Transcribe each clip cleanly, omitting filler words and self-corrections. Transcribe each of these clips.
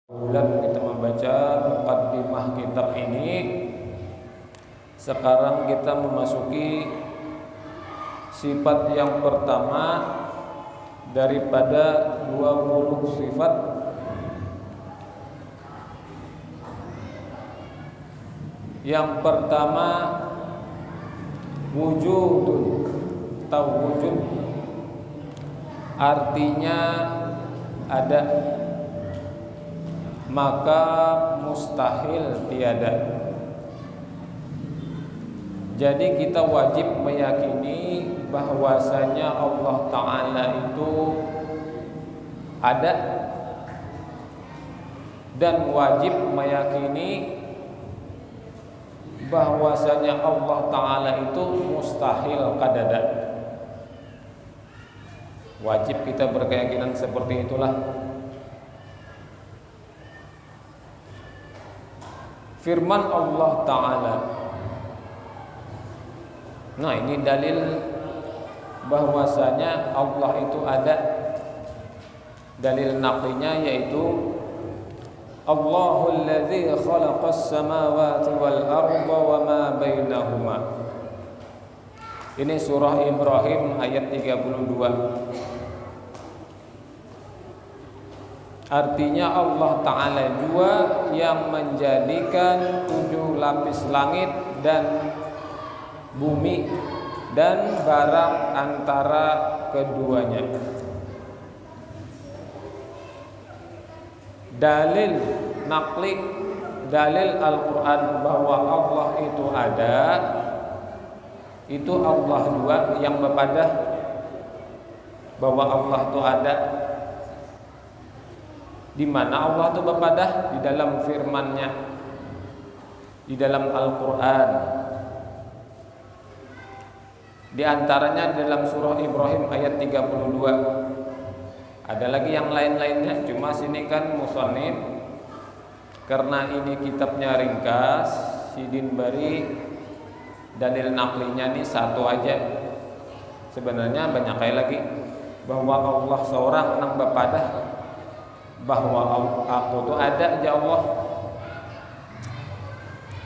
Bulan kita membaca muqaddimah kitab ini. Sekarang kita memasuki sifat yang pertama daripada 20 sifat. Yang pertama wujudun atau wujud, artinya ada, maka mustahil tiada. Jadi kita wajib meyakini bahwasanya Allah Ta'ala itu ada, dan wajib meyakini bahwasanya Allah Ta'ala itu mustahil kadada. Wajib kita berkeyakinan seperti itulah. Firman Allah Ta'ala. Nah, ini dalil bahwasanya Allah itu ada. Dalil naqlinya yaitu Allahul ladzi khalaqas samawati wal arda wa ma bainahuma. Ini surah Ibrahim ayat 32. Artinya Allah Ta'ala juga yang menjadikan 7 lapis langit dan bumi dan barang antara keduanya. Dalil naqli, dalil Al-Quran bahwa Allah itu ada, itu Allah juga yang bepadah bahwa Allah itu ada. Di mana Allah itu bepadah? Di dalam firman-Nya, di dalam Al-Quran. Di antaranya dalam surah Ibrahim ayat 32. Ada lagi yang lain-lainnya, cuma sini kan musannif karena ini kitabnya ringkas, Sidin Bari, dalil naklinya nih satu aja. Sebenarnya banyak kayak lagi bahwa Allah seorang nang bepadah bahwa aku tuh ada aja Allah.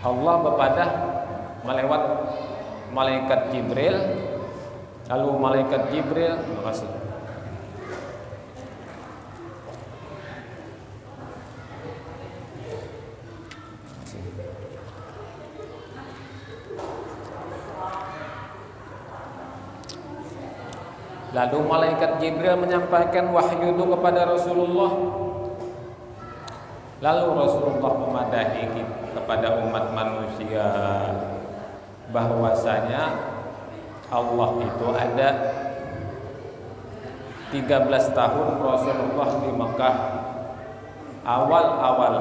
Allah bepadah melewat malaikat Jibril. Lalu malaikat Jibril, makasih. Lalu malaikat Jibril menyampaikan wahyu itu kepada Rasulullah. Lalu Rasulullah memadahi kepada umat manusia bahwasanya Allah itu ada. 13 tahun Rasulullah di Mekah. Awal-awal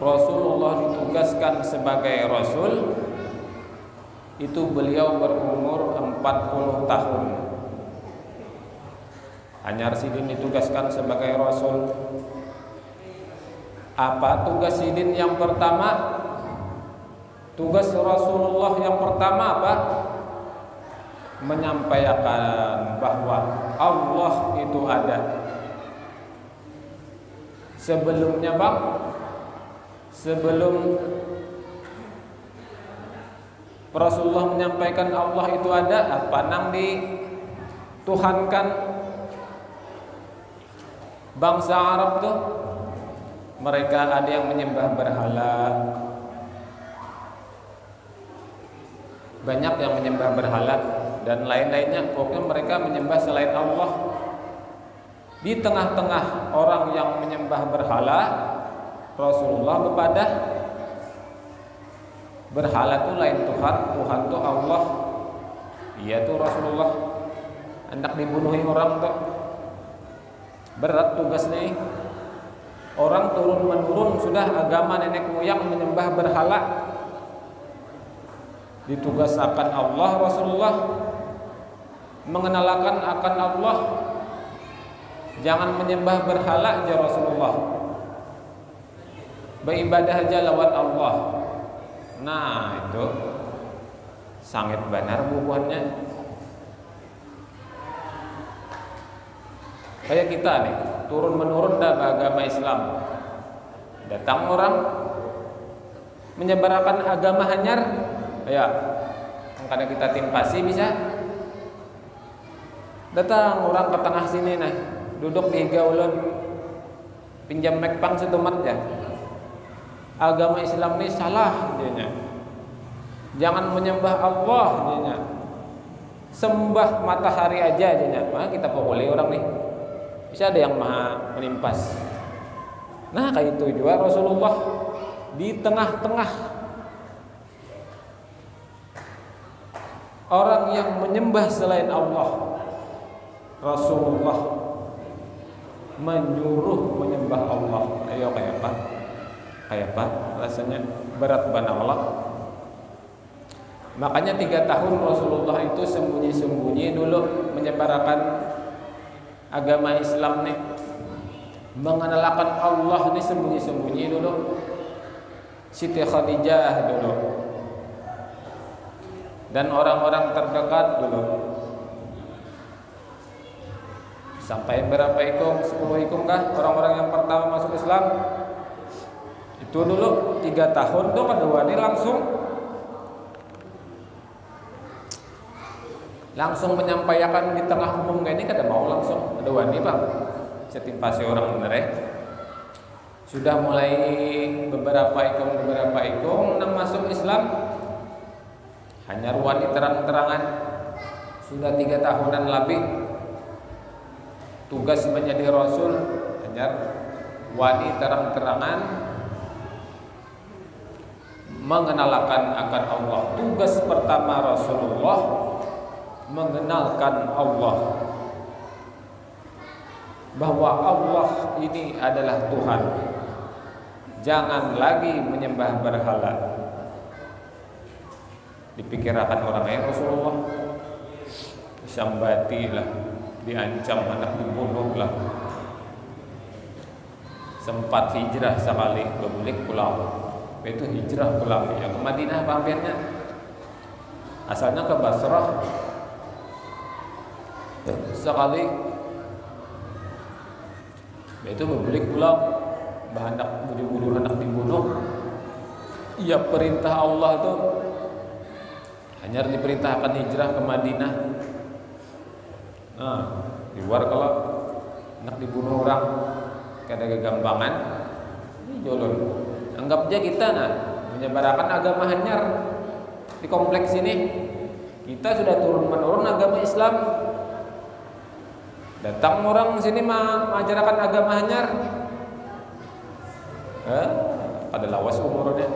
Rasulullah ditugaskan sebagai Rasul, itu beliau berumur 40 tahun. Hanyar Sidin ditugaskan sebagai Rasul. Apa tugas Sidin yang pertama? Tugas Rasulullah yang pertama apa? Menyampaikan bahwa Allah itu ada. Sebelumnya Bang, sebelum Rasulullah menyampaikan Allah itu ada, apa nang dituhankan bangsa Arab tuh? Mereka ada yang menyembah berhala. Banyak yang menyembah berhala dan lain-lainnya. Pokoknya mereka menyembah selain Allah. Di tengah-tengah orang yang menyembah berhala, Rasulullah bepadah berhala itu lain Tuhan, Tuhan itu Allah. Iya tuh Rasulullah hendak dibunuhi orang tuh. Berat tugasnya. Orang turun-menurun sudah agama nenek moyang menyembah berhala. Ditugaskan Allah, Rasulullah mengenalkan akan Allah. Jangan menyembah berhala aja Rasulullah. Beribadah aja lewat Allah. Nah itu sangat benar bubuhannya. Kayak kita nih, turun menurun dah agama Islam. Datang orang menyebarkan agama hanyar, ya, kadang kita timpasi bisa. Datang orang ke tengah sini nah, duduk di gaulun, pinjam mekpang setumat ya. Agama Islam ini salah dianya. Jangan menyembah Allah dianya. Sembah matahari aja dianya. Maka kita boleh orang nih. Bisa ada yang maha menimpas. Nah, kayak itu juga Rasulullah di tengah-tengah orang yang menyembah selain Allah. Rasulullah menyuruh menyembah Allah. Ayo kayak apa? Kayak apa? Rasanya berat bana Allah. Makanya 3 tahun Rasulullah itu sembunyi-sembunyi dulu menyebarkan agama Islam nih, mengenalkan Allah nih sembunyi-sembunyi dulu. Siti Khadijah dulu dan orang-orang terdekat dulu. Sampai berapa ikung? 10 ikung kah orang-orang yang pertama masuk Islam? Itu dulu 3 tahun tuh kedua ini langsung menyampaikan di tengah umum kayak ini kada mau langsung kedua ini bang setimpasi orang bener ya. Sudah mulai beberapa ikung nang masuk Islam hanya ruani terang-terangan. Sudah 3 tahunan lebih tugas menjadi Rasul hanya wani terang-terangan mengenalkan akan Allah. Tugas pertama Rasulullah mengenalkan Allah, bahwa Allah ini adalah Tuhan. Jangan lagi menyembah berhala. Dipikirkan orangnya Rasulullah disambati lah, diancam anak dibunuh lah. Sempat hijrah sekali bebulik pulau. Itu hijrah pulau ya ke Madinah hampirnya. Asalnya ke Basrah. Sekali itu bebulik pulau bahandak buru-buru anak dibunuh. Ya perintah Allah tuh hanya diperintahkan hijrah ke Madinah. Nah, di luar kalau nak dibunuh orang kada kegampangan ini jolon. Anggap aja kita menyebarkan agama hanyar di kompleks ini. Kita sudah turun menurun agama Islam. Datang orang sini mengajarkan agama hanyar. Ada lawas umurnya.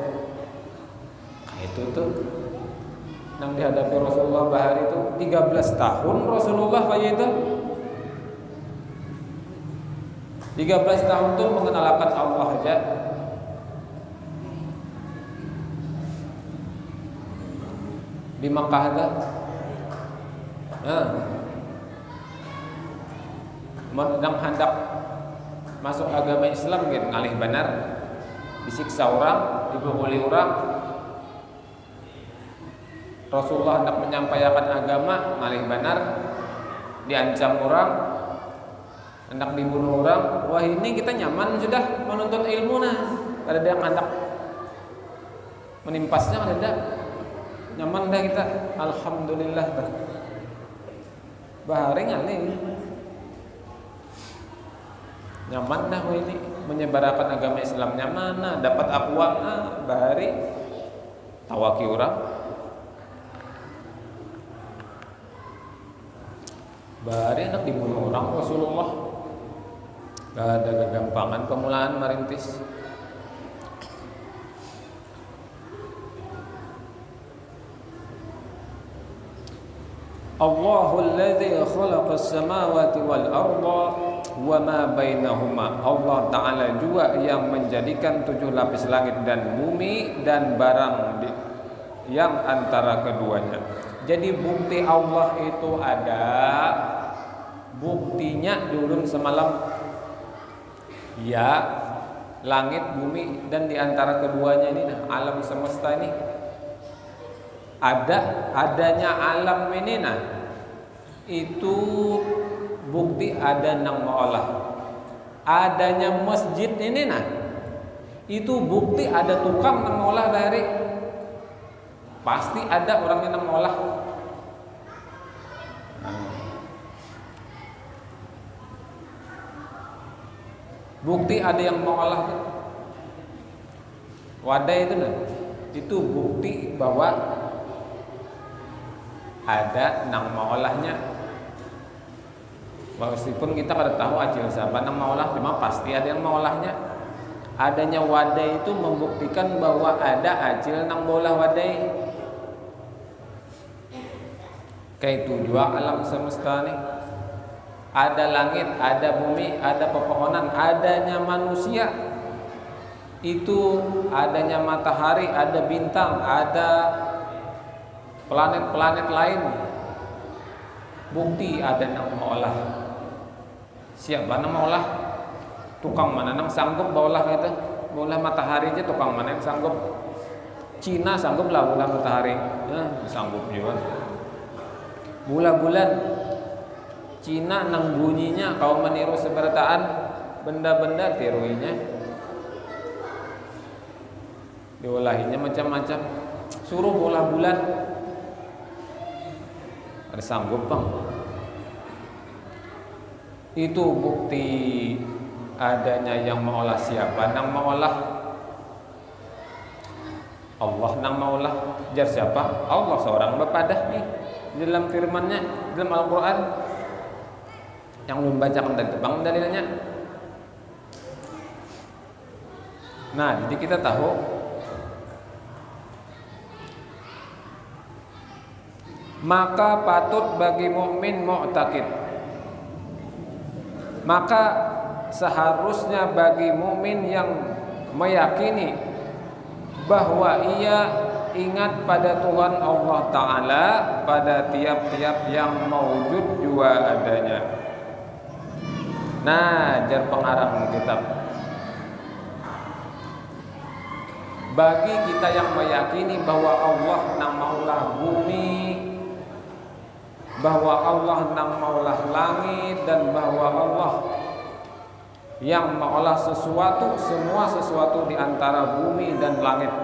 Kayak itu tuh yang dihadapi Rasulullah bahari itu 13 tahun Rasulullah kayak itu 13 tahun tuh mengenalkan Allah aja. Di Makkah ada yang hendak masuk agama Islam gitu ngalih benar disiksa orang, dipukuli orang. Rasulullah hendak menyampaikan agama ngalih benar, diancam orang, hendak dibunuh orang. Wah ini kita nyaman sudah menuntut ilmu ada yang hendak menimpasnya ada nyaman dah kita. Alhamdulillah dah. Bahari nih nyaman dah ini menyebarkan agama Islam nyaman dapat akwa bahari tawaki orang. Bahari hendak dibunuh orang Rasulullah. Gak ada kegampangan pemulaan merintis. Allahul ladzi khalaqas samawati wal arda wa ma bainahuma. Allah Ta'ala juga yang menjadikan 7 lapis langit dan bumi dan barang yang antara keduanya. Jadi bukti Allah itu ada. Buktinya dulu semalam ya langit bumi dan di antara keduanya ini alam semesta ini adanya alam ini itu bukti ada nang maulah. adanya masjid ini itu bukti ada tukang yang ngolah dari, pasti ada orang yang ngolah. Bukti ada yang mengolah wadah itu bukti bahwa ada nang mengolahnya. Meskipun kita kada tahu acil siapa nang mengolah, cuma pasti ada yang mengolahnya. Adanya wadah itu membuktikan bahwa ada acil nang mengolah wadah. Kayak itu juga alam semesta nih. Ada langit, ada bumi, ada pepohonan, adanya manusia. Itu adanya matahari, ada bintang, ada planet-planet lain. Bukti ada yang mengolah. Siapa yang mengolah? Tukang mana yang sanggup bawalah gitu? Bawalah matahari aja, tukang mana yang sanggup? Cina sanggup lah bola matahari. Sanggup juga. Bulan-bulan Cina nang bunyinya kau meniru seberataan benda-benda tiruinya. Diolahinya macam-macam. Suruh bola bulan. Ada sanggup bang. Itu bukti adanya yang mengolah. Siapa nang mengolah? Allah nang mengolah. Jar siapa? Allah seorang bepadah nih dalam firman-Nya dalam Al-Qur'an. Yang belum bacakan dari bang dalilnya. Nah, jadi kita tahu maka patut bagi mukmin mu'taqid, maka seharusnya bagi mukmin yang meyakini bahwa ia ingat pada Tuhan Allah Ta'ala pada tiap-tiap yang mawujud juga adanya. Nah, jar pengarang kitab, bagi kita yang meyakini bahwa Allah nang maulah bumi, bahwa Allah nang maulah langit, dan bahwa Allah yang maulah sesuatu, semua sesuatu di antara bumi dan langit.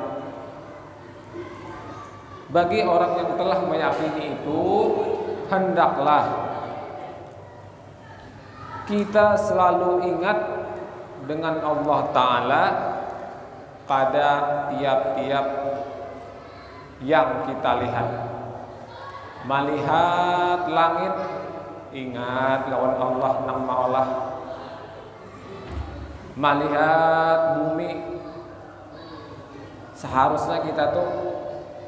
Bagi orang yang telah meyakini itu, hendaklah kita selalu ingat dengan Allah Ta'ala pada tiap-tiap yang kita lihat. Melihat langit, ingat lawan Allah nang maulah. Melihat bumi, seharusnya kita tuh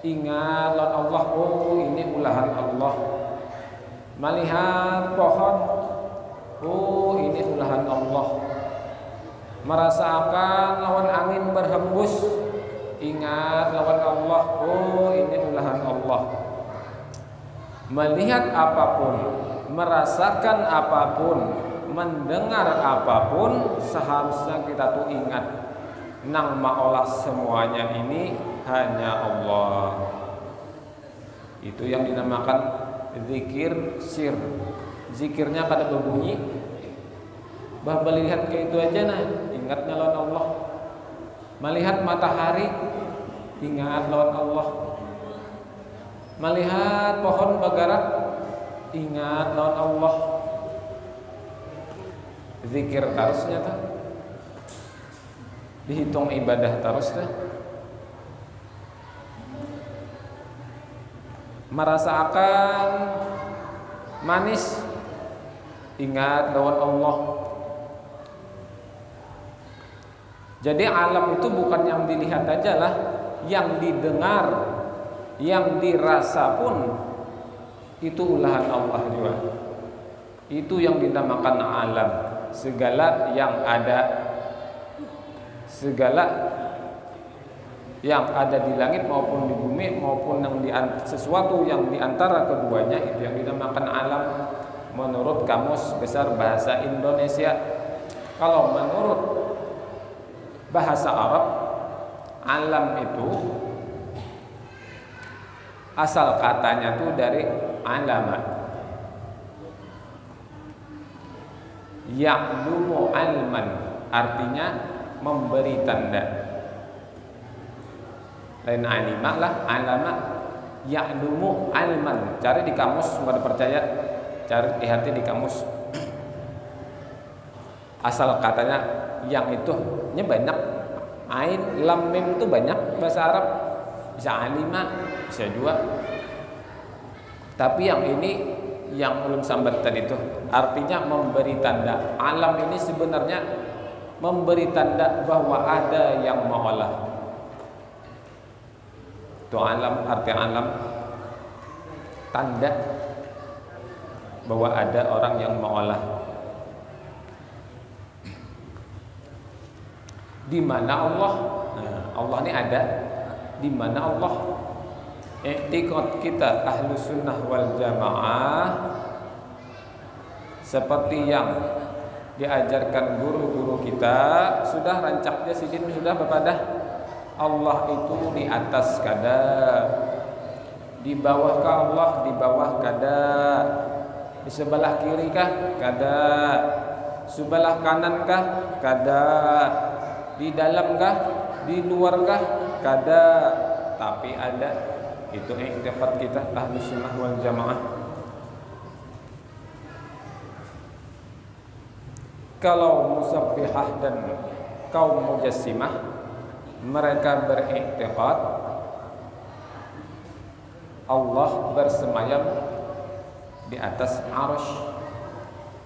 ingat lawan Allah, oh ini ulahan Allah. Melihat pohon, oh ini ulahan Allah. Merasakan lawan angin berhembus, ingat lawan Allah, oh ini ulahan Allah. Melihat apapun, merasakan apapun, mendengar apapun, seharusnya kita tuh ingat nang maulah semuanya ini hanya Allah. Itu yang dinamakan zikir sir. Zikirnya kada berbunyi, bah melihat kayak itu aja ingatnya lawan Allah. Melihat matahari, ingat lawan Allah. Melihat pohon bergerak, ingat lawan Allah. Zikir terusnya tuh, dihitung ibadah terus tuh. Merasakan manis, ingat lawan Allah. Jadi alam itu bukan yang dilihat aja lah, yang didengar, yang dirasa pun itu ulahan Allah juga. Itu yang dinamakan alam. Segala yang ada, segala yang ada di langit maupun di bumi maupun yang sesuatu yang diantara keduanya, itu yang dinamakan alam menurut Kamus Besar Bahasa Indonesia. Kalau menurut bahasa Arab, alam itu asal katanya tuh dari alamat. Ya'lumu alman artinya memberi tanda. Lain alima lah, alama. Ya'lumu alman. Cari di kamus, enggak percaya. Cari di hati di kamus. Asal katanya yang itu nya banyak. Ain, lam, mim itu banyak bahasa Arab. Bisa alima, bisa juga. Tapi yang ini yang ulun sambatan itu artinya memberi tanda. Alam ini sebenarnya memberi tanda bahwa ada yang mengolah. Itu alam, arti alam tanda bahwa ada orang yang mengolah. Di mana Allah? Nah, Allah ini ada. Di mana Allah? I'tiqad kita ahlu sunnah wal jamaah seperti yang diajarkan guru-guru kita, sudah rancaknya sidin sudah bepadah. Allah itu di atas kada, di bawah kah Allah, di bawah kada, di sebelah kiri kah kada, sebelah kanan kah kada, di dalam kah, di luar kah kada, tapi ada. Itu i'tiqad kita ahlu sunnah wal jamaah. Kalau musabbihah dan kaum mujassimah, mereka beriktikad Allah bersemayam di atas arsy.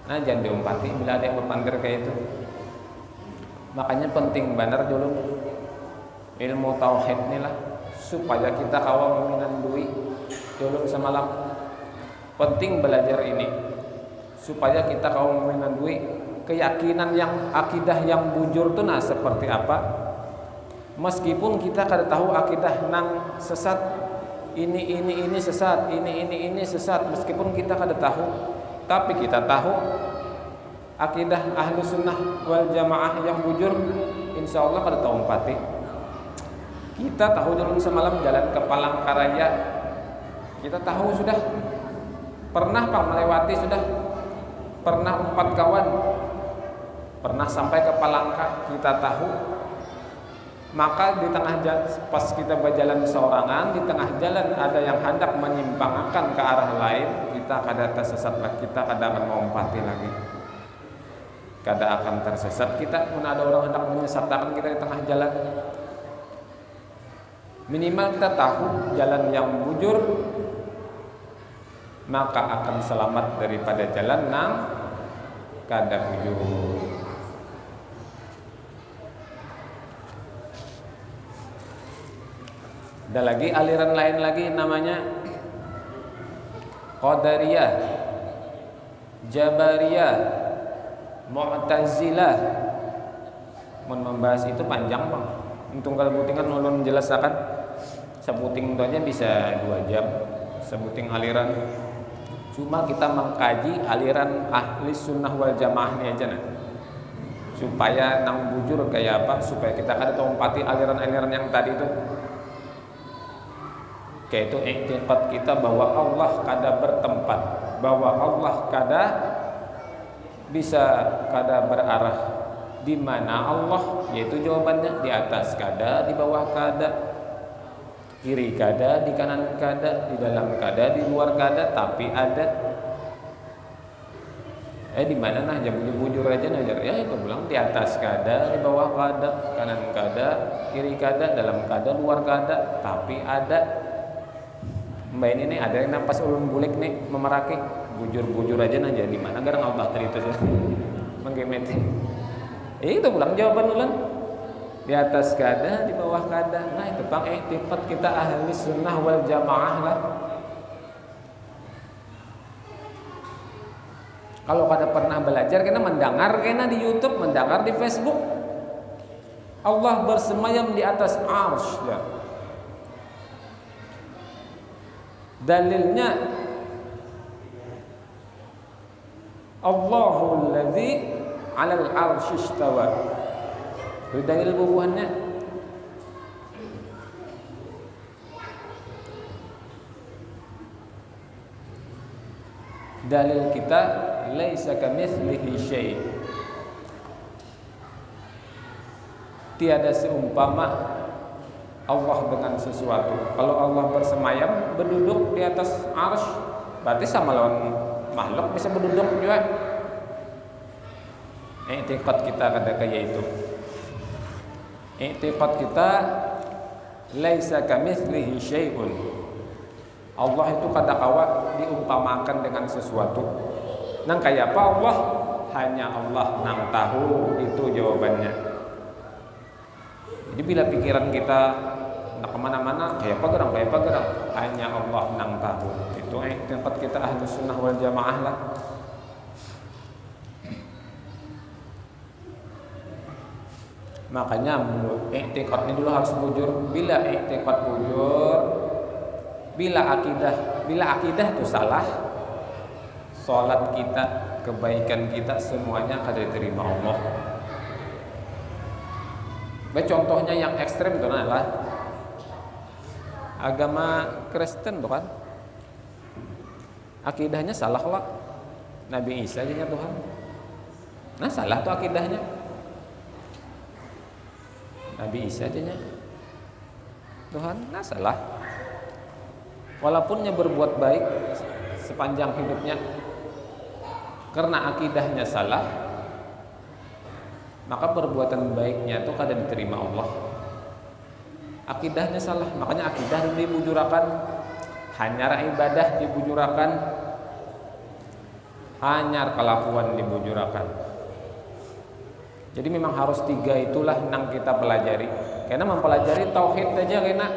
Nah, jangan diumpati bila ada yang berpangger kayak itu. Makanya penting benar dulu ilmu tauhid nih lah, supaya kita kawal minan dui dulu semalam. Penting belajar ini supaya kita kawal minan dui keyakinan yang akidah yang bujur tuh nah seperti apa. Meskipun kita kada tahu akidah nang sesat ini sesat, ini sesat, meskipun kita kada tahu, tapi kita tahu akidah ahlu sunnah wal jamaah yang bujur, insya Allah kada tahu empati. Kita tahu dulu semalam jalan ke Palangkaraya, kita tahu sudah pernah pak melewati, sudah pernah 4 kawan, pernah sampai ke Palangka, kita tahu. Maka di tengah jalan, pas kita berjalan seorangan, di tengah jalan ada yang hendak menyimpangkan ke arah lain, kita kada tersesat lagi, kita kada akan mengompati lagi, kada akan tersesat kita. Pun ada orang hendak menyesatkan kita di tengah jalan, minimal kita tahu jalan yang bujur, maka akan selamat daripada jalan nang kada bujur. Ada lagi aliran lain lagi namanya Qadariyah, Jabariyah, Mu'tazilah. Mun membahas itu panjang bang. Tunggal butingan ulun jelasakan. Sebuting itu aja bisa 2 jam. Sebuting aliran. Cuma kita mengkaji aliran ahli sunnah wal jamaah ini aja nah. Supaya nang bujur kayak apa, supaya kita kada tompati aliran-aliran yang tadi itu. Kayak itu i'tiqad kita bahwa Allah kada bertempat, bahwa Allah kada bisa kada berarah. Di mana Allah? Yaitu jawabannya di atas kada, di bawah kada, kiri kada, di kanan kada, di dalam kada, di luar kada, tapi ada. Di mana nah jam bujur aja najar ya, itu bilang di atas kada, di bawah kada, kanan kada, kiri kada, dalam kada, luar kada, tapi ada. Mbak ini nih ada yang napas ulun bulik nih memeraki bujur-bujur aja nah jadi mana garang Allah tadi itu menggemeti. Itu pulang jawaban ulan di atas kada, di bawah kada. Nah itu bang i'tiqad kita ahli sunnah wal jamaah lah. Kalau kada pernah belajar kena mendengar kena di YouTube, mendengar di Facebook. Allah bersemayam di atas arsy ya. Dalilnya Allahul ladzi 'alal 'arsy istawa. Itu dalil bubuhannya. Dalil kita laisa kamitslihi syai'. Tiada seumpama Allah dengan sesuatu. Kalau Allah bersemayam, berduduk di atas arsy, berarti sama lawan makhluk bisa berduduk juga. I'tiqad kita kada kaya itu. I'tiqad kita laisa kamitslihi syai'un. Allah itu kada kawa diumpamakan dengan sesuatu. Nang kaya apa Allah? Hanya Allah nang tahu, itu jawabannya. Jadi bila pikiran kita nak kemana-mana, kayak apa gerang, hanya Allah nang tahu. Itu tempat kita Ahlus Sunnah wal Jamaah lah. Makanya i'tiqad ini dulu harus bujur. Bila i'tiqad bujur, bila akidah itu salah, salat kita, kebaikan kita semuanya kada diterima Allah. Contohnya yang ekstrem itu adalah agama Kristen, bukan? Akidahnya salah lah. Nabi Isa aja Tuhan. Nah, salah tuh akidahnya. Nabi Isa aja Tuhan, nah salah. Walaupun berbuat baik sepanjang hidupnya, karena akidahnya salah, maka perbuatan baiknya itu kada diterima Allah. Akidahnya salah, makanya akidah dibujurakan, hanyar ibadah dibujurakan, hanyar kelakuan dibujurakan. Jadi memang harus tiga itulah yang kita pelajari. Karena mempelajari tauhid saja kena.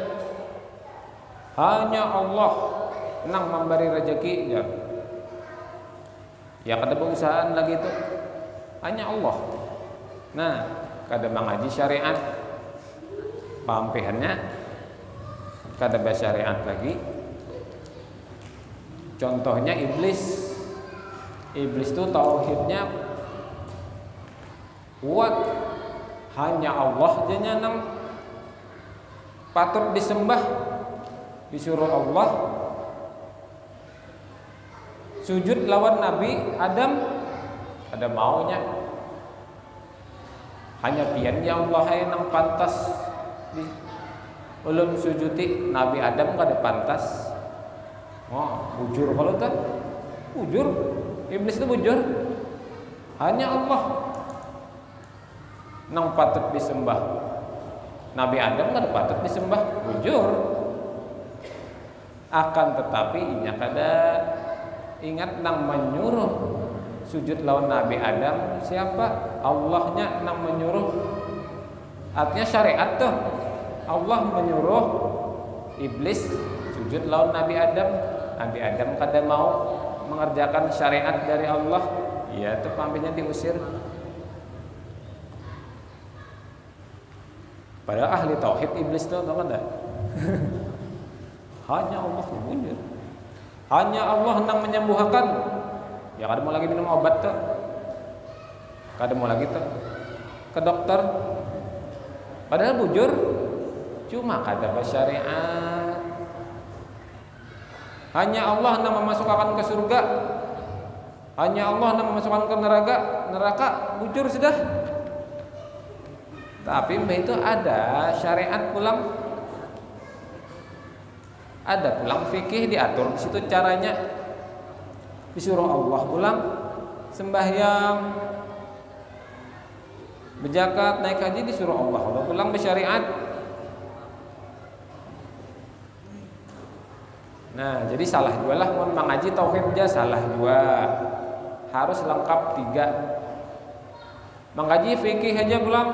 Hanya Allah nang memberi rezeki ya. Ya kada berusahaan lagi itu. Hanya Allah. Nah, kada mengaji syariat. Pampehannya kada bersyariat lagi. Contohnya iblis. Iblis itu tauhidnya kuat, hanya Allah aja nang patut disembah, disuruh Allah sujud lawan Nabi Adam, ada maunya, hanya pian ya Allah nang pantas ulun sujudi, Nabi Adam kada pantas. Bujur kalau tak bujur, iblis itu bujur, hanya Allah nang patut disembah. Nabi Adam kada patut disembah, bujur. Akan tetapi inya kada ingat nang menyuruh sujud lawan Nabi Adam siapa? Allahnya nang menyuruh. Artinya syariat tuh. Allah menyuruh iblis sujud lawan Nabi Adam. Nabi Adam kada mau mengerjakan syariat dari Allah. Ya itu pampinnya diusir. Padahal ahli tauhid iblis itu tahu kan? Hanya Allah yang bujur. Hanya Allah yang menyembuhkan. Ya kada mau lagi minum obat tuh. Kada mau lagi tuh ke dokter. Padahal bujur. Cuma kada bersyariat. Hanya Allah yang memasukkan ke surga. Hanya Allah yang memasukkan ke neraka bujur sudah. Tapi itu ada syariat pulang, ada pulang fikih diatur di situ caranya. Disuruh Allah pulang sembahyang, berzakat, naik haji disuruh Allah pulang bersyariat. Nah, jadi salah dua lah mau mengaji tauhid aja salah dua. Harus lengkap tiga. Mengaji fikih aja pulang.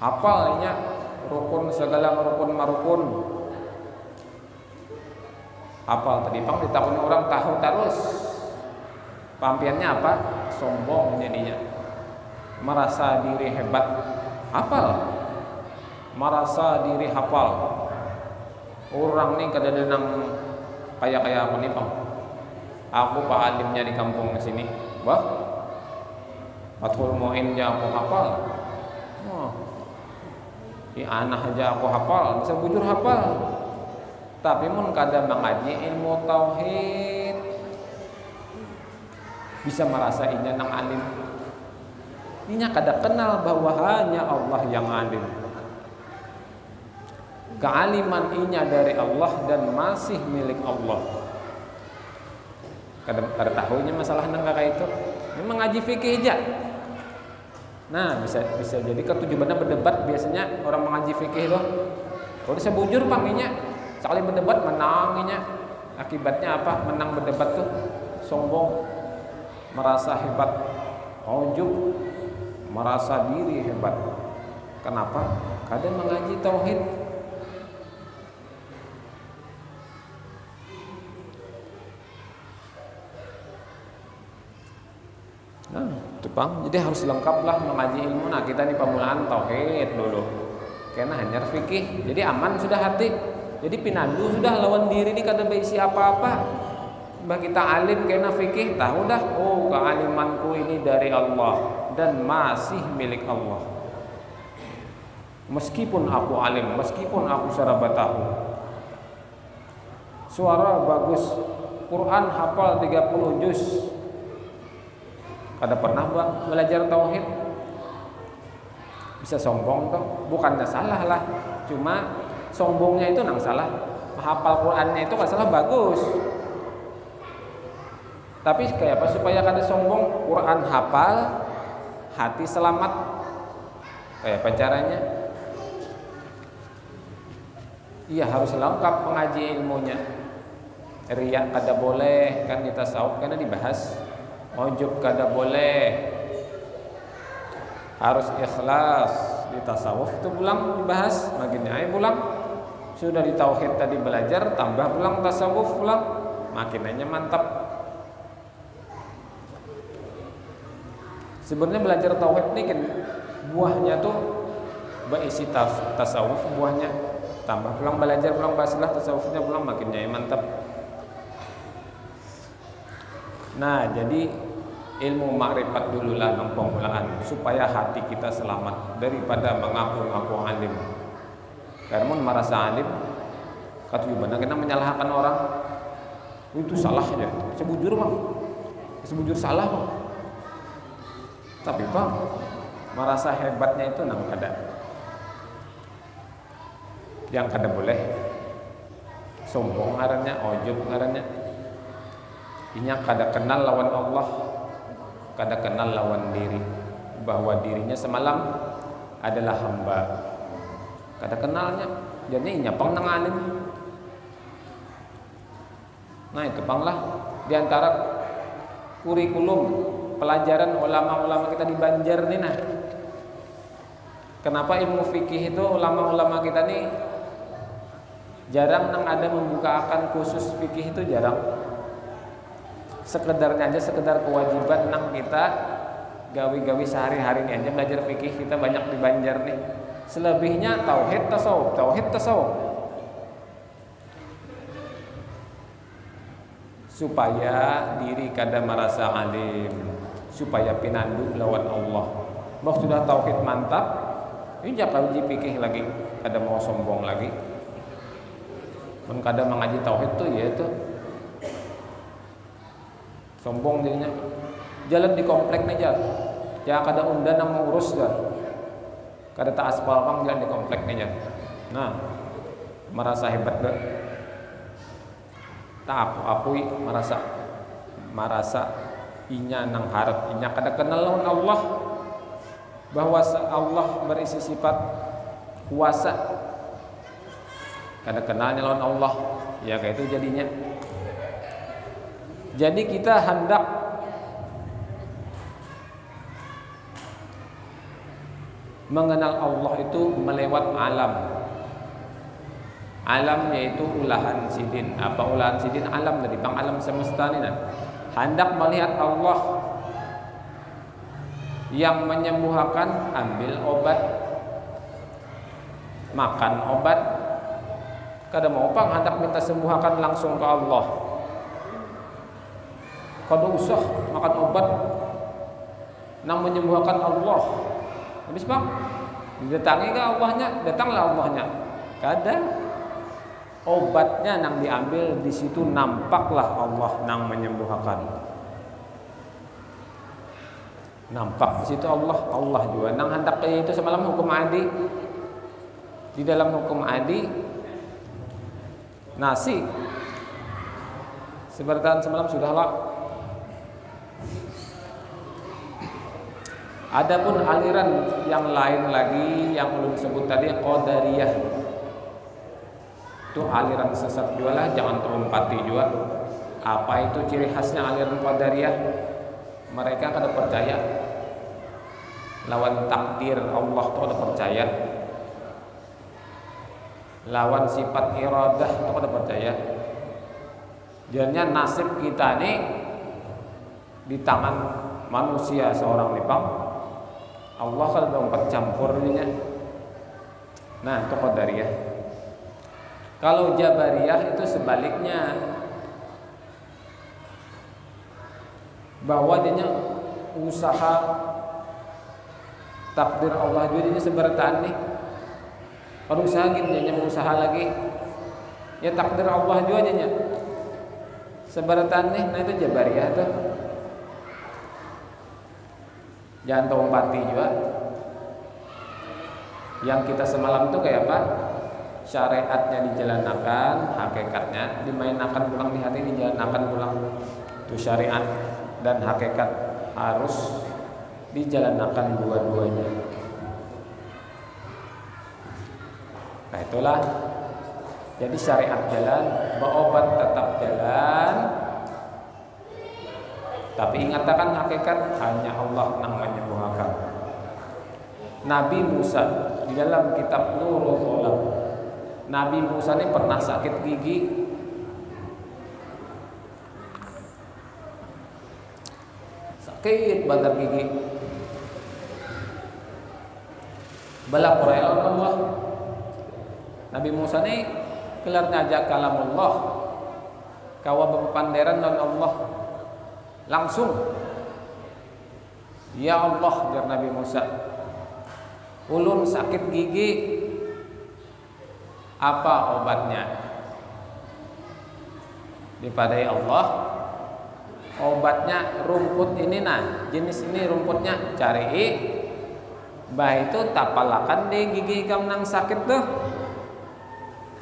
Hafalnya rukun segala rukun marukun. Hafal tadi pang ditakuni orang tahu terus. Pampiannya apa? Sombong jadinya. Merasa diri hebat. Hafal. Merasa diri hafal. Orang nih kada nang kaya aku nih pang. Aku pak alimnya di kampung sini. Wah. Fathul Mu'innya aku hafal. Anak aja aku hafal, bisa bujur hafal. Tapi mun kada mengaji ilmu tauhid bisa merasa inya nang alim. Inya kada kenal bahwa hanya Allah yang alim. Kealiman inya dari Allah dan masih milik Allah. Kada tahunya masalah nang kakak itu. Memang ngaji fikih aja. Nah, bisa jadi ketujuannya berdebat biasanya orang mengaji fikih itu. Kalau bisa bujur paminya, sekali berdebat menanginya. Akibatnya apa? Menang berdebat tuh sombong, merasa hebat, ujub, merasa diri hebat. Kenapa? Kadang mengaji tauhid. Nah, itu Bang. Jadi harus lengkaplah mengaji ilmu. Nah, kita nih pemulaan tauhid dulu. Karena hanya fikih. Jadi aman sudah hati. Jadi pinandu sudah lawan diri ini kada berisi apa-apa. Mbak kita alim karena fikih, tahu dah. Oh, kealimanku ini dari Allah dan masih milik Allah. Meskipun aku alim, meskipun aku sarabat tahu. Suara bagus, Quran hafal 30 juz. Kada pernah Bang belajar tauhid. Bisa sombong toh, bukannya salah lah. Cuma sombongnya itu nang salah. Hafal Qurannya itu kada salah bagus. Tapi kayak apa supaya kada sombong? Quran hafal, hati selamat. Kayak apa caranya? Iya harus lengkap mengaji ilmunya. Riya kada boleh kan di tasawuf karena dibahas. Ujub kada boleh. Harus ikhlas di tasawuf itu pulang dibahas. Makin aja pulang. Sudah di tauhid tadi belajar, tambah pulang tasawuf pulang. Makin aja mantap. Sebenarnya belajar tauhid ini kan buahnya tuh berisi tasawuf buahnya. Tambah pulang belajar pulang bahaslah tasawufnya pulang makin aja mantap. Nah, jadi ilmu makrifat dululah nang pemulaan supaya hati kita selamat daripada mengaku-ngaku alim. Karena merasa alim, katujuban kita menyalahkan orang. Itu salah aja. Sebujur Bang. Sebujur salah Bang. Tapi Bang, merasa hebatnya itu nang kada. Yang kada boleh sombong ngarannya, ujub ngarannya. Inya kada kenal lawan Allah, kada kenal lawan diri, bahwa dirinya semalam adalah hamba. Kada kenalnya, jadi inya pang nang alim. Nah itu panglah diantara kurikulum pelajaran ulama-ulama kita di Banjar nih nah. Kenapa ilmu fikih itu ulama-ulama kita nih jarang nang ada membuka akan khusus fikih itu jarang. Sekedarnya aja sekedar kewajiban nang kita gawi-gawi sehari-hari ini aja belajar fikih kita banyak di Banjar nih. Selebihnya tauhid tasawuf, tauhid tasawuf. Supaya diri kada merasa alim, supaya pinandu lawan Allah. Bah sudah tauhid mantap, ini jangan uji fikih lagi, kada mau sombong lagi. Men kada mengaji tauhid tuh ya itu sombong jadinya. Jalan di komplek nih jalan. Ya kada undan nang ngurus kan. Kada tak aspal Bang jalan di komplek nih jalan. Nah, merasa hebat gak? Tak akui merasa inya nang harap inya kada kenal lawan Allah. Bahwa Allah berisi sifat kuasa. Kada kenalnya lawan Allah. Ya kayak itu jadinya. Jadi kita hendak mengenal Allah itu melewat alam. Alam yaitu ulahan sidin. Apa ulahan sidin? Alam dari bang alam semesta ini. Hendak melihat Allah yang menyembuhkan, ambil obat, makan obat. Kada mau pang hendak minta sembuhkan langsung ke Allah. Kada usah makan obat nang menyembuhkan Allah. Habis Bang, didatangi ke Allahnya, datanglah Allahnya. Kada. obatnya nang diambil di situ nampaklah Allah nang menyembuhkan. Nampak di situ Allah juga nang hendak itu semalam hukum adi. Di dalam hukum adi nasi seberatan semalam sudahlah. Adapun aliran yang lain lagi yang belum sebut tadi Qadariyah, itu aliran sesat juga lah, jangan terumpati juga. Apa itu ciri khasnya aliran Qadariyah? Mereka kada percaya lawan takdir Allah itu kada percaya, lawan sifat iradah itu kada percaya. Jadinya nasib kita nih di tangan manusia seorang nipang, Allah kan berempat campurnya. Nah, itu Qadariyah. Kalau Jabariyah itu sebaliknya, bahwa dia usaha takdir Allah juga dia seberatan nih. Kalau usaha gitu dia usaha lagi, ya takdir Allah juga dia seberatan nih. Nah itu Jabariyah tuh. Jangan terumpati juga. Yang kita semalam itu kayak apa? Syariatnya dijalankan, hakikatnya dimainkan pulang di hati, dijalankan pulang. Itu syariat dan hakikat harus dijalankan dua-duanya. Nah itulah. Jadi syariat jalan, berobat tetap jalan. Tapi ingatkan hakikat hanya Allah yang menyembuhkan. Nabi Musa di dalam kitab Nurul Ghalam, Nabi Musa ini pernah sakit gigi. Sakit banget gigi. Bala Qur'an Allah. Nabi Musa ini kelar ngajak kalamullah. Kawa bepanderan dan Allah. Langsung, ya Allah, jar Nabi Musa, ulun sakit gigi, apa obatnya? Dipadai Allah, obatnya rumput ini nah, jenis ini rumputnya cari, bah itu tapalakan di gigi kamu nang sakit tuh.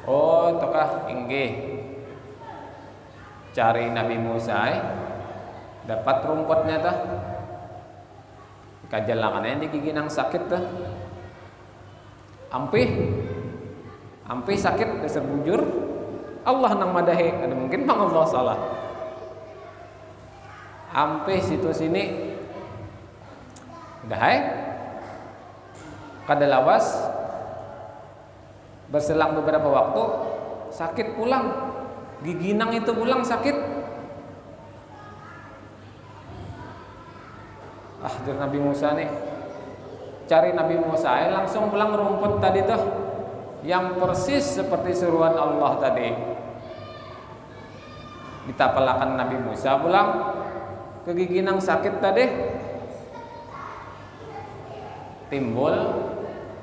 Oh, tokah inggih. Cari Nabi Musa, dapat rumputnya tuh, kajalangannya di gigi nang sakit tuh, ampih sakit dasar bujur, Allah nang madahi, ada mungkin bang Allah salah, ampih situ sini, udah kada lawas, berselang beberapa waktu sakit pulang, gigi nang itu pulang sakit. Dari Nabi Musa nih, cari Nabi Musa langsung pulang rumput tadi tuh yang persis seperti seruan Allah tadi. Ditapalakan Nabi Musa pulang ke gigi nang sakit tadi, timbul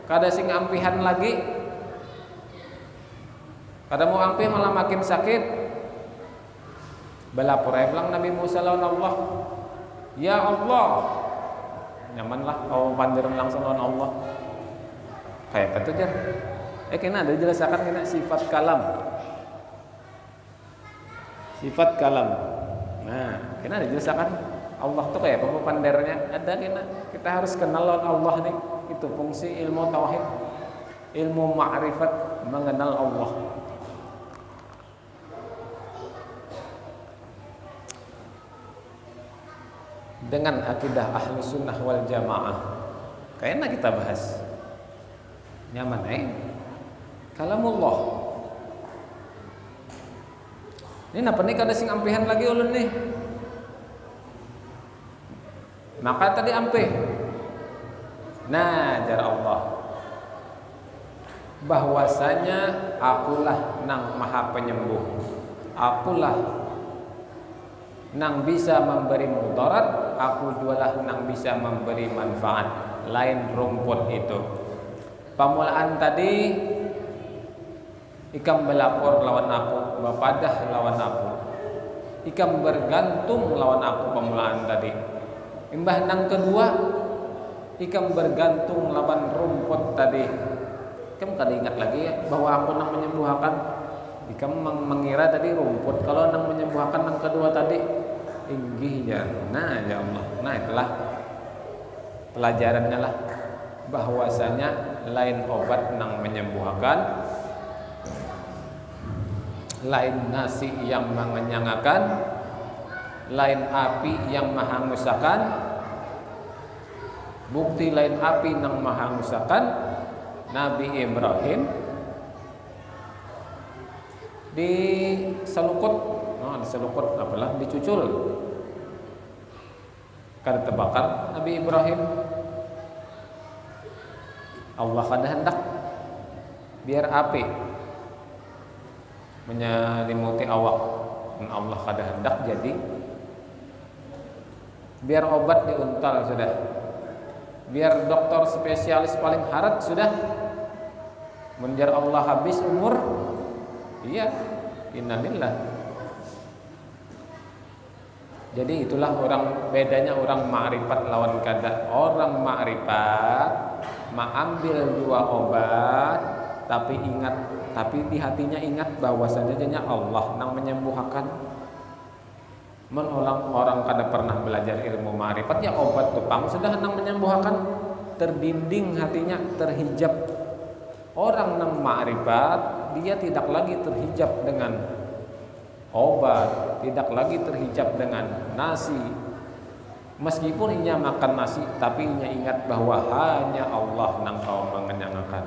kada sing ampihan lagi, kada mau ampih malah makin sakit. Balapurai pulang Nabi Musa lawan Allah, ya Allah, nyaman lah kalau panderan langsung lawan Allah. Kayak itu jar. Kena ada jelasakan kena sifat kalam. Sifat kalam. Nah, kena ada jelasakan Allah tuh kayak apa pandernya? Ada kena. Kita harus kenal lawan Allah nih. Itu fungsi ilmu tauhid. Ilmu ma'rifat, mengenal Allah. Dengan akidah ahlu sunnah wal jamaah, kayaknya kita bahas nyaman kalamullah. Ini napa nih kada sing ampihan lagi ulun nih, maka tadi ampih. Nah jar Allah, bahwasanya akulah nang maha penyembuh, akulah nang bisa memberi mudarat, aku jualah nang bisa memberi manfaat. Lain rumput itu. Pamulaan tadi ikam belapor lawan aku, bapadah lawan aku, ikam bergantung lawan aku pemulaan tadi. Imbah nang kedua, ikam bergantung lawan rumput tadi. Ikam kada ingat lagi ya bahwa aku nang menyembuhkan. Ikam mengira tadi rumput, kalau nang menyembuhkan nang kedua tadi inggih ya. Nah ya Allah, nah itulah pelajarannya lah, bahwasanya lain obat nang menyembuhkan, lain nasi yang mengenyangkan, lain api yang menghanguskan. Bukti lain api nang menghanguskan, Nabi Ibrahim diselukut, diselukut apalah, dicucul, kada terbakar Nabi Ibrahim. Allah kada hendak biar api menyelimuti awak, dan Allah kada hendak jadi biar obat diuntal sudah, biar dokter spesialis paling harat sudah, menjar Allah habis umur. Iya, innalillah. Jadi itulah bedanya orang ma'rifat lawan kada. Orang ma'rifat mengambil dua obat, tapi di hatinya ingat bahwasanya Allah nang menyembuhkan. Orang kada pernah belajar ilmu ma'rifat, ya obat tupang sudah nang menyembuhkan, terdinding hatinya, terhijab. Orang nang ma'rifat dia tidak lagi terhijab dengan obat, tidak lagi terhijab dengan nasi. Meskipun inya makan nasi, tapi inya ingat bahwa hanya Allah nang kau mengenyangkan.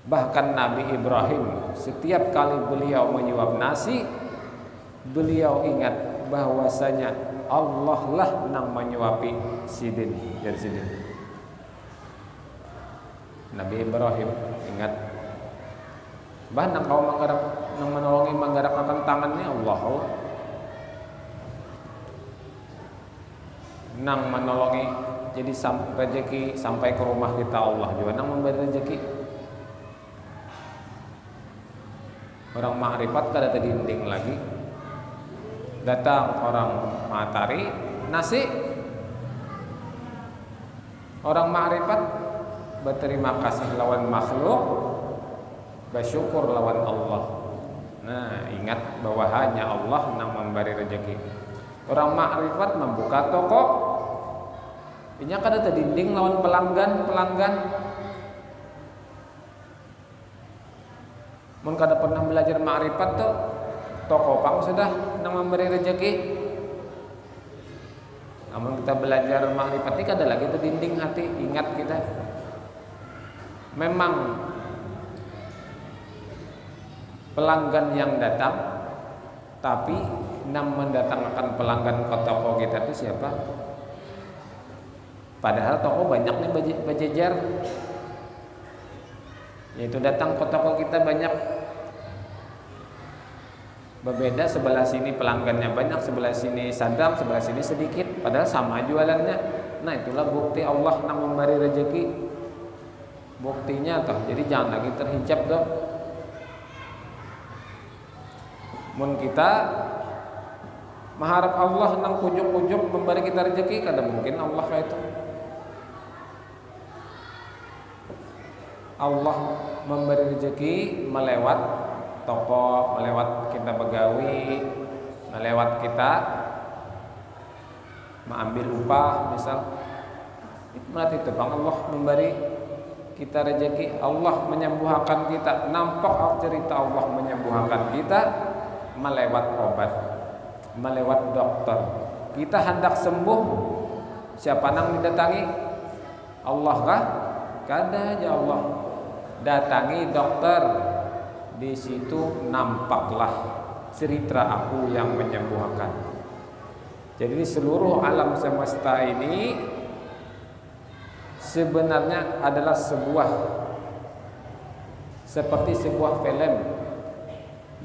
Bahkan Nabi Ibrahim setiap kali beliau menyuap nasi, beliau ingat bahwasanya Allah lah nang menyuapi sidin dan sidin. Nabi Ibrahim ingat, bah nang kau menolongi menggerakkan tangannya Allah. Nang menolongi jadi rezeki sampai ke rumah kita Allah juga nang memberi rezeki. Orang ma'rifat kada terdinding lagi. Datang orang matahari nasi. Orang ma'rifat berterima kasih lawan makhluk, bersyukur lawan Allah. Nah, ingat bahwa hanya Allah yang memberi rezeki. Orang ma'rifat membuka toko, inya kada terdinding lawan pelanggan. Mun kada pernah belajar ma'rifat tuh, toko pang sudah nang memberi rezeki. Namun kita belajar ma'rifat ini kada lagi terdinding hati, ingat kita. Memang pelanggan yang datang, tapi yang mendatangkan pelanggan ke toko kita itu siapa? Padahal toko banyak nih berjejer. Yaitu datang ke toko kita banyak. Berbeda, sebelah sini pelanggannya banyak, sebelah sini sadam, sebelah sini sedikit, padahal sama jualannya. Nah, itulah bukti Allah yang memberi rezeki. Buktinya toh, jadi jangan lagi terhijab toh. Mun kita mengharap Allah nang kujuk-kujuk memberi kita rezeki, kada mungkin Allah kayak itu. Allah memberi rezeki melewat toko, melewat kita begawi, melewat kita mengambil upah misal. Berarti itu Bang Allah memberi kita rezeki, Allah menyembuhkan kita. Nampak cerita Allah menyembuhkan kita melewat obat, melewat dokter. Kita hendak sembuh, siapa nang didatangi? Allah kah? Kada aja Allah. Datangi dokter. Di situ nampaklah cerita aku yang menyembuhkan. Jadi seluruh alam semesta ini sebenarnya adalah seperti sebuah film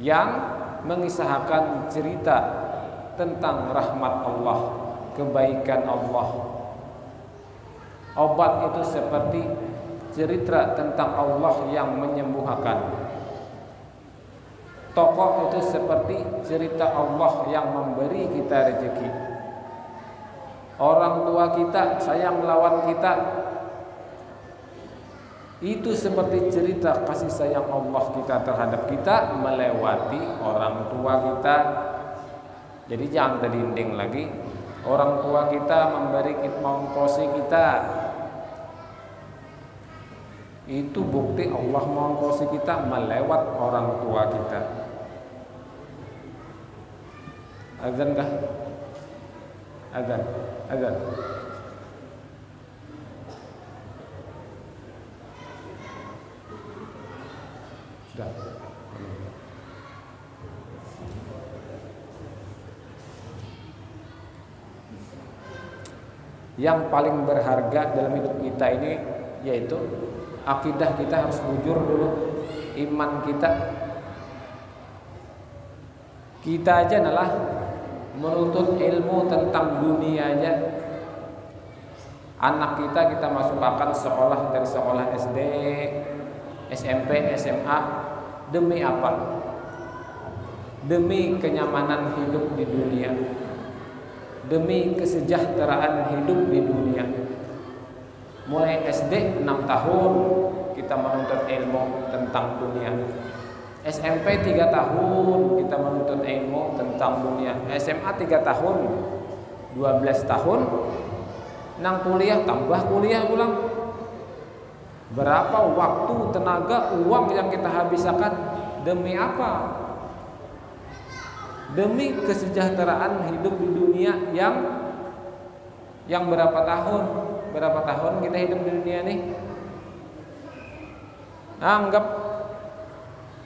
yang mengisahkan cerita tentang rahmat Allah, kebaikan Allah. Obat itu seperti cerita tentang Allah yang menyembuhkan. Tokoh itu seperti cerita Allah yang memberi kita rezeki. Orang tua kita sayang melawan kita, itu seperti cerita kasih sayang Allah kita terhadap kita melewati orang tua kita. Jadi jangan terinding lagi. Orang tua kita memberi kita, mengongkosi kita, itu bukti Allah mengongkosi kita melewat orang tua kita. Azan kah? Azan. Sudah. Yang paling berharga dalam hidup kita ini yaitu akidah kita harus bujur dulu, iman kita. Kita aja adalah menuntut ilmu tentang dunia aja. Anak kita masukkan sekolah dari sekolah SD, SMP, SMA demi apa? Demi kenyamanan hidup di dunia, demi kesejahteraan hidup di dunia. Mulai SD 6 tahun kita menuntut ilmu tentang dunia. SMP 3 tahun kita menuntut ilmu tentang dunia. SMA 3 tahun, 12 tahun. Nang kuliah tambah kuliah pulang. Berapa waktu, tenaga, uang yang kita habiskan demi apa? Demi kesejahteraan hidup di dunia yang berapa tahun? Berapa tahun kita hidup di dunia nih? Anggap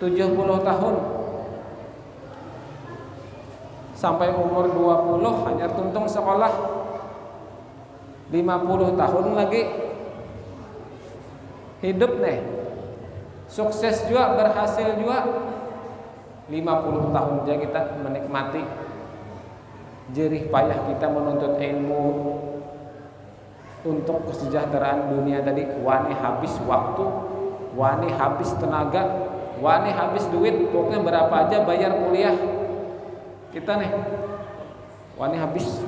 70 tahun. Sampai umur 20 hanya tuntung sekolah. 50 tahun lagi hidup nih. Sukses juga, berhasil juga. 50 tahun aja kita menikmati jerih payah kita menuntut ilmu untuk kesejahteraan dunia tadi. Wani habis waktu, wani habis tenaga, wani habis duit. Pokoknya berapa aja bayar kuliah kita nih, wani habis.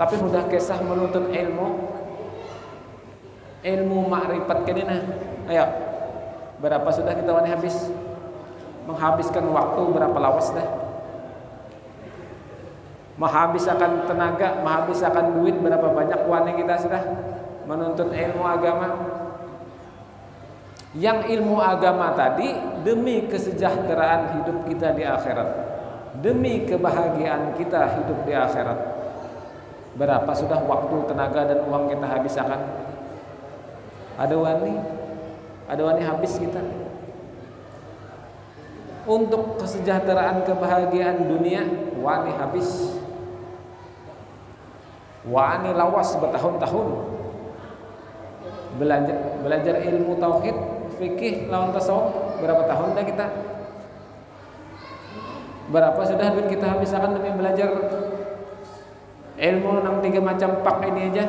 Tapi sudah kisah menuntut ilmu makrifat kini nah. Ayo, berapa sudah kita wani habis? Menghabiskan waktu berapa lawas dah? Menghabiskan tenaga, menghabiskan duit berapa banyak wani kita sudah menuntut ilmu agama. Yang ilmu agama tadi demi kesejahteraan hidup kita di akhirat, demi kebahagiaan kita hidup di akhirat. Berapa sudah waktu, tenaga dan uang kita habiskan? Ada wani habis kita untuk kesejahteraan kebahagiaan dunia. Wani habis, wani lawas bertahun-tahun belajar ilmu tauhid, fikih, lawan tasawuf. Berapa tahun dah kita? Berapa sudah duit kita habiskan demi belajar ilmu 3 macam pak ini aja?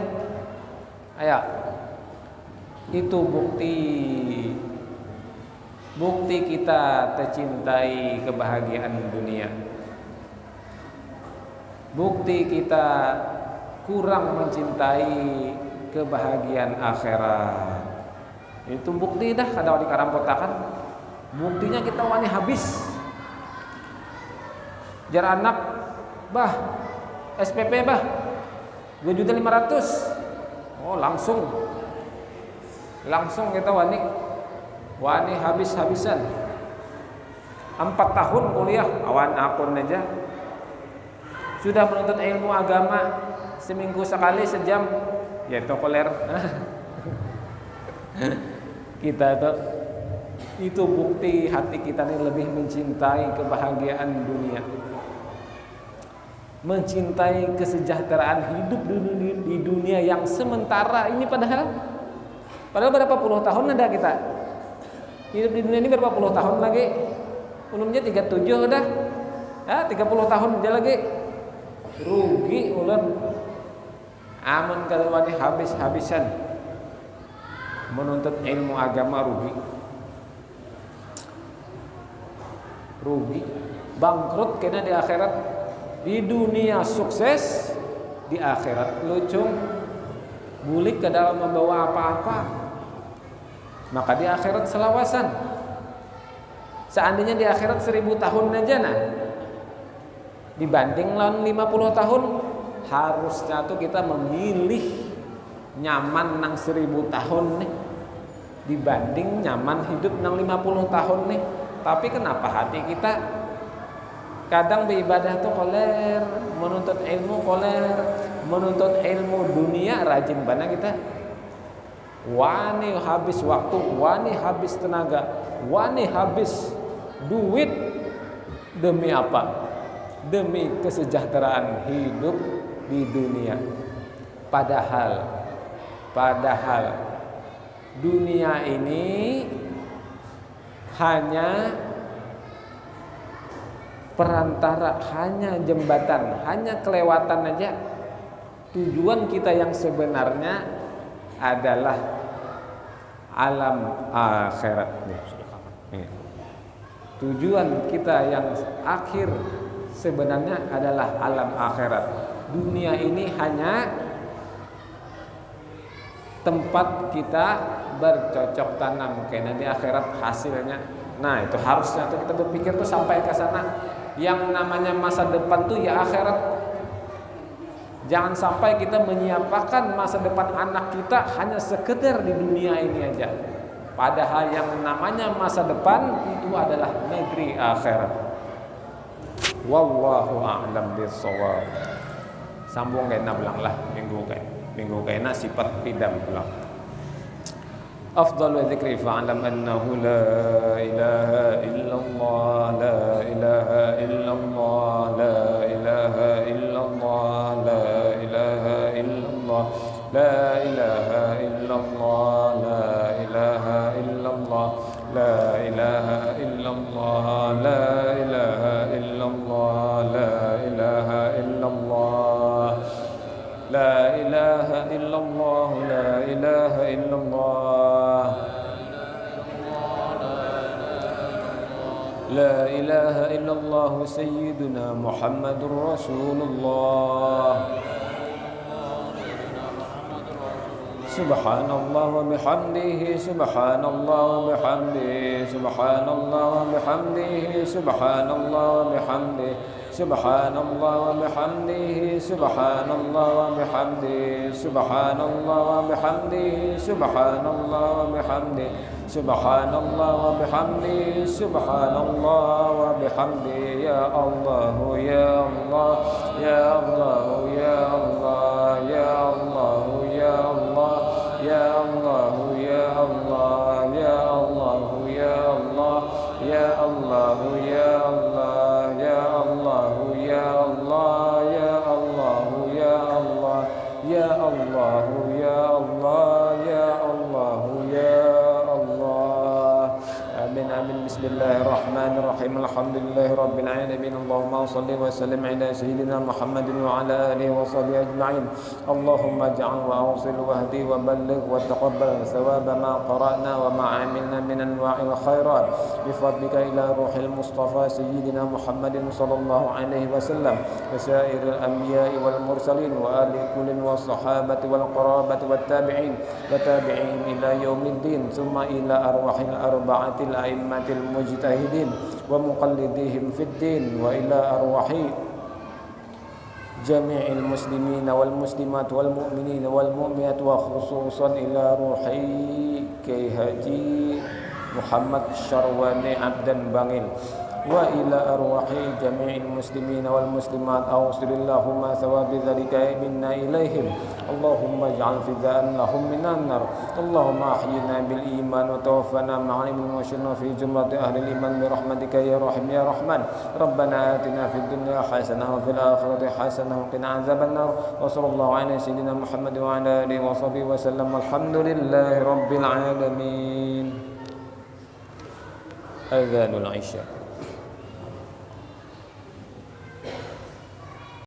Ayo, itu bukti kita tercintai kebahagiaan dunia. Bukti kita kurang mencintai kebahagiaan akhirat. Itu bukti dah kada di karampotakan. Buktinya kita wani habis. Jar anak, bah, SPP bah, 2.500.000. Oh, langsung kita wani habis-habisan. 4 tahun kuliah awan akun aja. Sudah menuntut ilmu agama seminggu sekali sejam, ya tokoler. Kita tuh, itu bukti hati kita ini lebih mencintai kebahagiaan dunia, mencintai kesejahteraan hidup di dunia yang sementara ini. Padahal berapa puluh tahun ada kita hidup di dunia ini, berapa puluh tahun lagi? Umumnya 37 udah, 30 tahun aja lagi. Rugi ulun amun kalau wani habis-habisan menuntut ilmu agama rugi, bangkrut kena di akhirat. Di dunia sukses, di akhirat lucung, bulik ke dalam membawa apa-apa. Maka di akhirat selawasan. Seandainya di akhirat 1000 tahun aja dibanding lawan 50 tahun, harusnya tuh kita memilih nyaman nang 1000 tahun nih dibanding nyaman hidup nang 50 tahun nih. Tapi kenapa hati kita kadang beribadah tuh koler, menuntut ilmu koler, menuntut ilmu dunia rajin banget kita. Wani habis waktu, wani habis tenaga, wani habis duit demi apa? Demi kesejahteraan hidup di dunia. Padahal dunia ini hanya perantara, hanya jembatan, hanya kelewatan aja. Tujuan kita yang sebenarnya adalah alam akhirat. Tujuan kita yang akhir sebenarnya adalah alam akhirat. Dunia ini hanya tempat kita bercocok tanam, karena di akhirat hasilnya. Nah, itu harusnya tuh kita berpikir tuh sampai ke sana. Yang namanya masa depan tuh ya akhirat. Jangan sampai kita menyiapkan masa depan anak kita hanya sekedar di dunia ini aja. Padahal yang namanya masa depan itu adalah negeri akhirat. Wallahu a'lam bishawab. Sambung kena belang lah minggu kena sifat pidam belang. Afdhalu dzikri fa'lam annahu la ilaha illallah, la ilaha illallah, la ilaha illallah, la ilaha illallah, la ilaha illallah, la ilaha illallah, la ilaha illallah, la ilaha illallah, la ilaha illallah, la ilaha illallah, la ilaha illallah. La ilaha illallah sayyiduna Muhammadur Rasulullah. Subhanallah wa bihamdihi, subhanallah wa bihamdihi, subhanallah wa bihamdihi, subhanallah wa bihamdihi, subhanallah wa bihamdihi, subhanallah wa bihamdihi, subhanallah wa bihamdihi, subhanallah wa bihamdihi, subhanallah wa bihamdihi, subhanallah wa bihamdihi. Ya Allah, ya Allah, ya Allah, ya Allah, ya Allah, ya Allah, ya Allah, ya Allah, ya Allah, ya Allah, ya Allah, ya Allah, ya Allah, ya Allah, ya Allah, ya Allah, ya Allah, ya Allah, ya Allah, ya Allah. Amin amin. Bismillahirrahmanirrahim. Alhamdulillahi rabbil alamin. Allahumma shalli wa sallim ala sayyidina Muhammadin wa ala alihi wa sahbihi ajma'in. Allahumma ij'al wa awsil wa hdi wa balligh wa taqabbal thawaba ma qara'na wa ma 'amilna min anwa'il khairat bi fadlika ila ruhil mustafa sayyidina Muhammadin sallallahu alaihi wasallam wa sa'iril anbiya'i wal mursalin wa ali kullin was sahabati wal qarabati wat tabi'in wa tabi'ihim ila yaumiddin thumma ila arwahil arba'atil a'immatil mujtahidin wa muqallidihim fid din wa ila arwahi jami'il muslimin wal muslimat wal mu'minin wal mu'minat wa khususan ila ruhi Kyai Haji Muhammad Syarwani Abdan Bangil wa ila arwahi jami'il muslimin wal muslimat awsilillahumma thawabi dzalika minna ilaihim. Allahumma ij'al fidaan lahum minan nar. Allahumma ahyina bil iman wa tawaffana ma'al muslimin fi jumlati ahli iman bi rahmatika ya rahim ya rahman. Rabbana atina fid dunya hasanah wa fil akhirati hasanah wa qina adzaban nar. Wa sallallahu ala sayyidina Muhammad wa ala alihi wa sahbihi wa sallam. Alhamdulillahi rabbil alamin. Adzanul Isya.